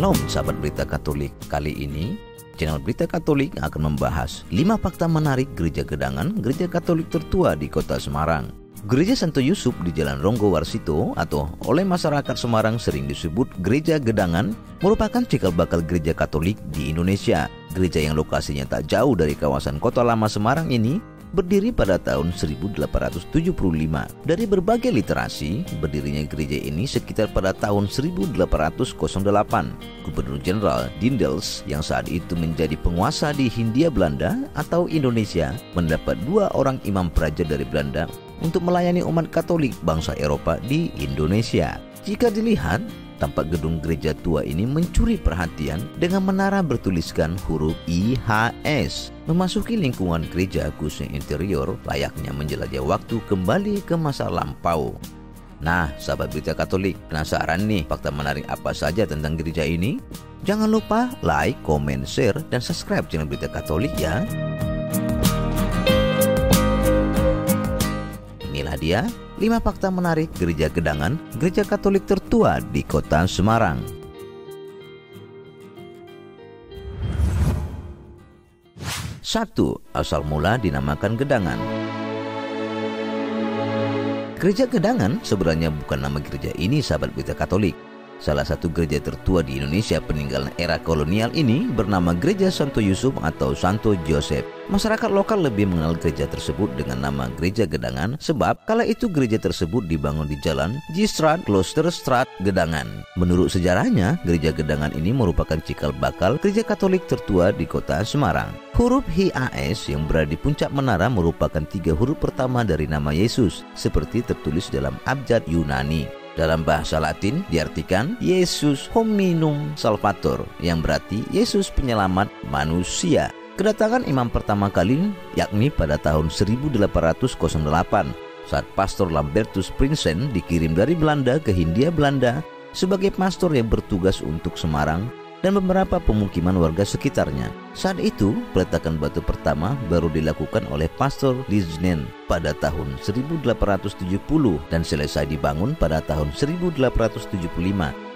Shalom sahabat Berita Katolik. Kali ini channel Berita Katolik akan membahas 5 fakta menarik gereja Gedangan, gereja Katolik tertua di kota Semarang. Gereja Santo Yusuf di Jalan Ronggo Warsito atau oleh masyarakat Semarang sering disebut Gereja Gedangan merupakan cikal bakal gereja Katolik di Indonesia. Gereja yang lokasinya tak jauh dari kawasan Kota Lama Semarang ini berdiri pada tahun 1875. Dari berbagai literasi, berdirinya gereja ini sekitar pada tahun 1808. Gubernur Jenderal Dindels yang saat itu menjadi penguasa di Hindia Belanda atau Indonesia mendapat 2 orang imam praja dari Belanda untuk melayani umat Katolik bangsa Eropa di Indonesia. Jika dilihat, tampak gedung gereja tua ini mencuri perhatian dengan menara bertuliskan huruf IHS. Memasuki lingkungan gereja khususnya interior layaknya menjelajah waktu kembali ke masa lampau. Nah, sahabat Berita Katolik, penasaran nih fakta menarik apa saja tentang gereja ini? Jangan lupa like, comment, share, dan subscribe channel Berita Katolik ya. Inilah dia 5 fakta menarik gereja Gedangan, gereja Katolik tertua di kota Semarang. Satu, asal mula dinamakan Gedangan. Gereja Gedangan sebenarnya bukan nama gereja ini, sahabat Berita Katolik. Salah satu gereja tertua di Indonesia peninggalan era kolonial ini bernama Gereja Santo Yusuf atau Santo Joseph. Masyarakat lokal lebih mengenal gereja tersebut dengan nama Gereja Gedangan sebab kala itu gereja tersebut dibangun di jalan Jistrat Klosterstraat Gedangan. Menurut sejarahnya, Gereja Gedangan ini merupakan cikal bakal gereja Katolik tertua di kota Semarang. Huruf HAS yang berada di puncak menara merupakan 3 huruf pertama dari nama Yesus seperti tertulis dalam abjad Yunani. Dalam bahasa Latin diartikan Yesus Hominum Salvator, yang berarti Yesus penyelamat manusia. Kedatangan imam pertama kali yakni pada tahun 1808 saat Pastor Lambertus Prinsen dikirim dari Belanda ke Hindia Belanda sebagai pastor yang bertugas untuk Semarang dan beberapa pemukiman warga sekitarnya. Saat itu, peletakan batu pertama baru dilakukan oleh Pastor Lisnen pada tahun 1870 dan selesai dibangun pada tahun 1875.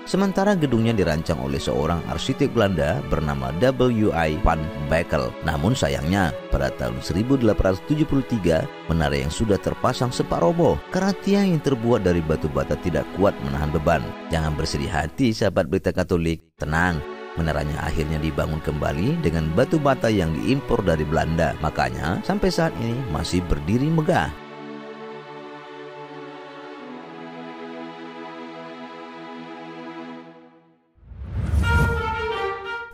Sementara gedungnya dirancang oleh seorang arsitek Belanda bernama W.I. van Bekel. Namun sayangnya, pada tahun 1873, menara yang sudah terpasang sempat roboh karena tiang yang terbuat dari batu bata tidak kuat menahan beban. Jangan bersedih hati, sahabat Berita Katolik. Tenang, menaranya akhirnya dibangun kembali dengan batu bata yang diimpor dari Belanda. Makanya sampai saat ini masih berdiri megah.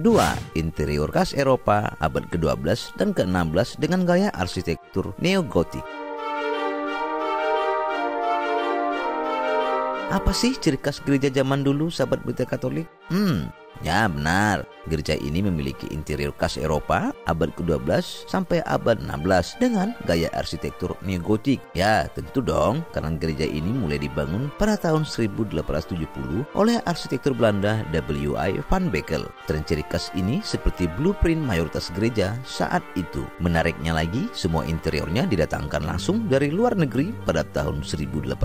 Dua, interior khas Eropa abad ke-12 dan ke-16 dengan gaya arsitektur neogotik. Apa sih ciri khas gereja zaman dulu, sahabat Berita Katolik? Ya benar, gereja ini memiliki interior khas Eropa abad ke-12 sampai abad 16 dengan gaya arsitektur neogotik. Ya tentu dong, karena gereja ini mulai dibangun pada tahun 1870 oleh arsitektur Belanda W.I. van Bekel. Tren ciri khas ini seperti blueprint mayoritas gereja saat itu. Menariknya lagi, semua interiornya didatangkan langsung dari luar negeri pada tahun 1880.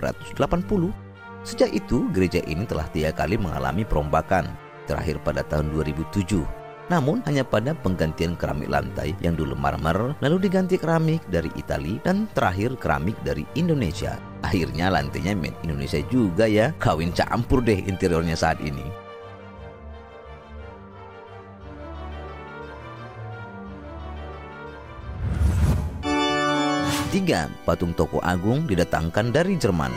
Sejak itu, gereja ini telah 3 kali mengalami perombakan, terakhir pada tahun 2007. Namun hanya pada penggantian keramik lantai yang dulu marmer, lalu diganti keramik dari Italia dan terakhir keramik dari Indonesia. Akhirnya lantainya made Indonesia juga ya, kawin campur deh interiornya saat ini. Tiga, patung tokoh agung didatangkan dari Jerman.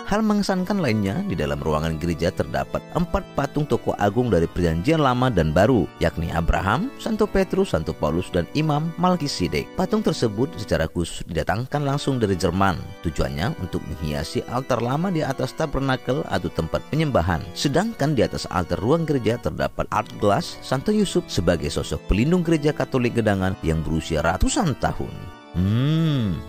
Hal mengesankan lainnya, di dalam ruangan gereja terdapat 4 patung tokoh agung dari Perjanjian Lama dan Baru, yakni Abraham, Santo Petrus, Santo Paulus, dan Imam Malkisedek. Patung tersebut secara khusus didatangkan langsung dari Jerman. Tujuannya untuk menghiasi altar lama di atas tabernakel atau tempat penyembahan. Sedangkan di atas altar ruang gereja terdapat art glass Santo Yusuf sebagai sosok pelindung gereja Katolik Gedangan yang berusia ratusan tahun.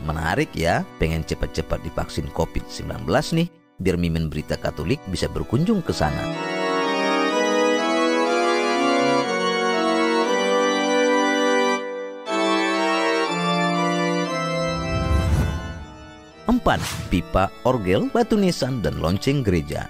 Menarik ya. Pengen cepat-cepat divaksin COVID-19 nih, biar mimin Berita Katolik bisa berkunjung ke sana. 4. Pipa, orgel, batu nisan, dan lonceng gereja.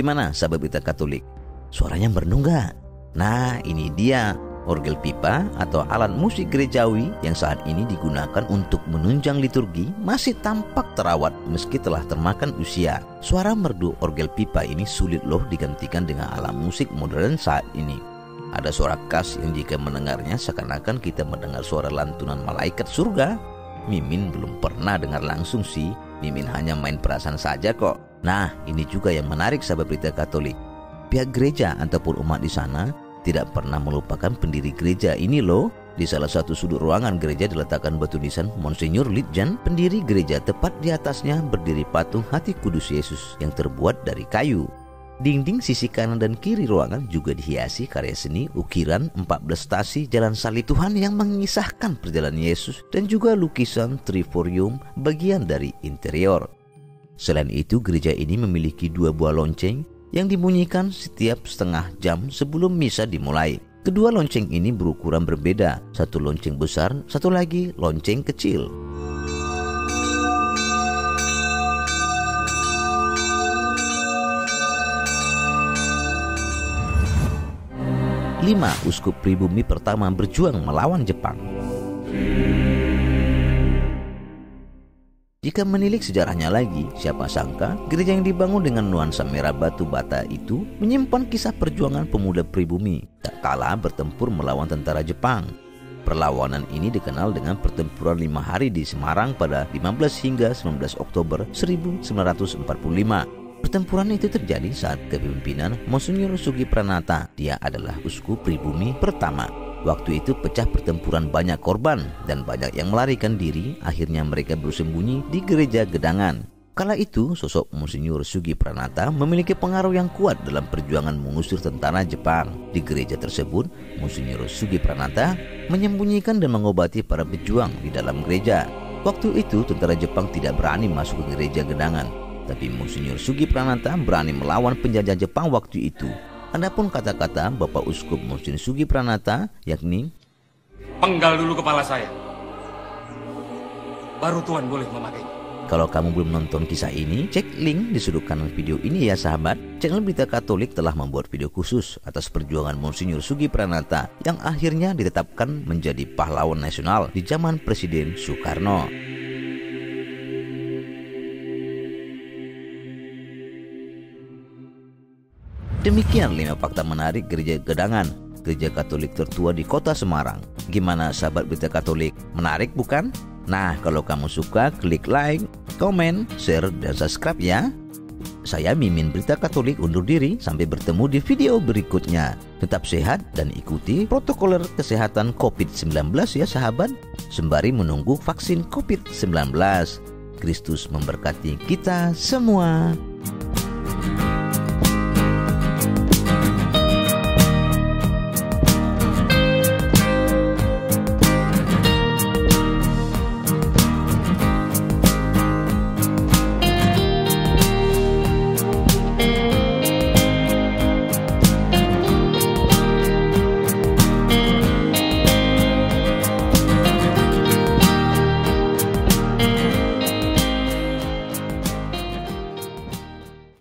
Gimana sahabat berita Katolik? Suaranya merdu nggak? Nah, ini dia orgel pipa atau alat musik gerejawi yang saat ini digunakan untuk menunjang liturgi masih tampak terawat meski telah termakan usia. Suara merdu orgel pipa ini sulit loh digantikan dengan alat musik modern saat ini. Ada suara khas yang jika mendengarnya seakan-akan kita mendengar suara lantunan malaikat surga. Mimin belum pernah dengar langsung sih, Mimin hanya main perasaan saja kok. Nah, ini juga yang menarik sahabat berita Katolik. Pihak gereja ataupun umat di sana tidak pernah melupakan pendiri gereja ini loh. Di salah satu sudut ruangan gereja diletakkan batu nisan Monsinyur Lidjan, pendiri gereja. Tepat di atasnya berdiri patung Hati Kudus Yesus yang terbuat dari kayu. Dinding sisi kanan dan kiri ruangan juga dihiasi karya seni ukiran 14 stasi jalan salib Tuhan yang mengisahkan perjalanan Yesus dan juga lukisan triforium bagian dari interior. Selain itu, gereja ini memiliki 2 buah lonceng yang dibunyikan setiap setengah jam sebelum misa dimulai. Kedua lonceng ini berukuran berbeda, satu lonceng besar, satu lagi lonceng kecil. 5. Uskup pribumi pertama berjuang melawan Jepang. Jika menilik sejarahnya lagi, siapa sangka gereja yang dibangun dengan nuansa merah batu bata itu menyimpan kisah perjuangan pemuda pribumi tak kalah bertempur melawan tentara Jepang. Perlawanan ini dikenal dengan pertempuran 5 hari di Semarang pada 15 hingga 19 Oktober 1945. Pertempuran itu terjadi saat kepemimpinan Monsinyur Sugi Pranata. Dia adalah uskup pribumi pertama. Waktu itu pecah pertempuran, banyak korban dan banyak yang melarikan diri. Akhirnya mereka bersembunyi di gereja Gedangan. Kala itu sosok Monsinyur Sugi Pranata memiliki pengaruh yang kuat dalam perjuangan mengusir tentara Jepang. Di gereja tersebut, Monsinyur Sugi Pranata menyembunyikan dan mengobati para pejuang di dalam gereja. Waktu itu tentara Jepang tidak berani masuk ke gereja Gedangan, tapi Monsinyur Sugi Pranata berani melawan penjajah Jepang waktu itu. Adapun kata-kata Bapak Uskup Monsinyur Sugi Pranata yakni, "Penggal dulu kepala saya, baru Tuhan boleh memakainya." Kalau kamu belum nonton kisah ini, cek link di sudut kanan video ini ya sahabat. Channel Berita Katolik telah membuat video khusus atas perjuangan Monsinyur Sugi Pranata yang akhirnya ditetapkan menjadi pahlawan nasional di zaman Presiden Soekarno. Demikian 5 fakta menarik gereja Gedangan, gereja Katolik tertua di kota Semarang. Gimana sahabat Berita Katolik? Menarik bukan? Nah, kalau kamu suka, klik like, komen, share, dan subscribe ya. Saya Mimin Berita Katolik undur diri, sampai bertemu di video berikutnya. Tetap sehat dan ikuti protokol kesehatan COVID-19 ya sahabat, sembari menunggu vaksin COVID-19. Kristus memberkati kita semua.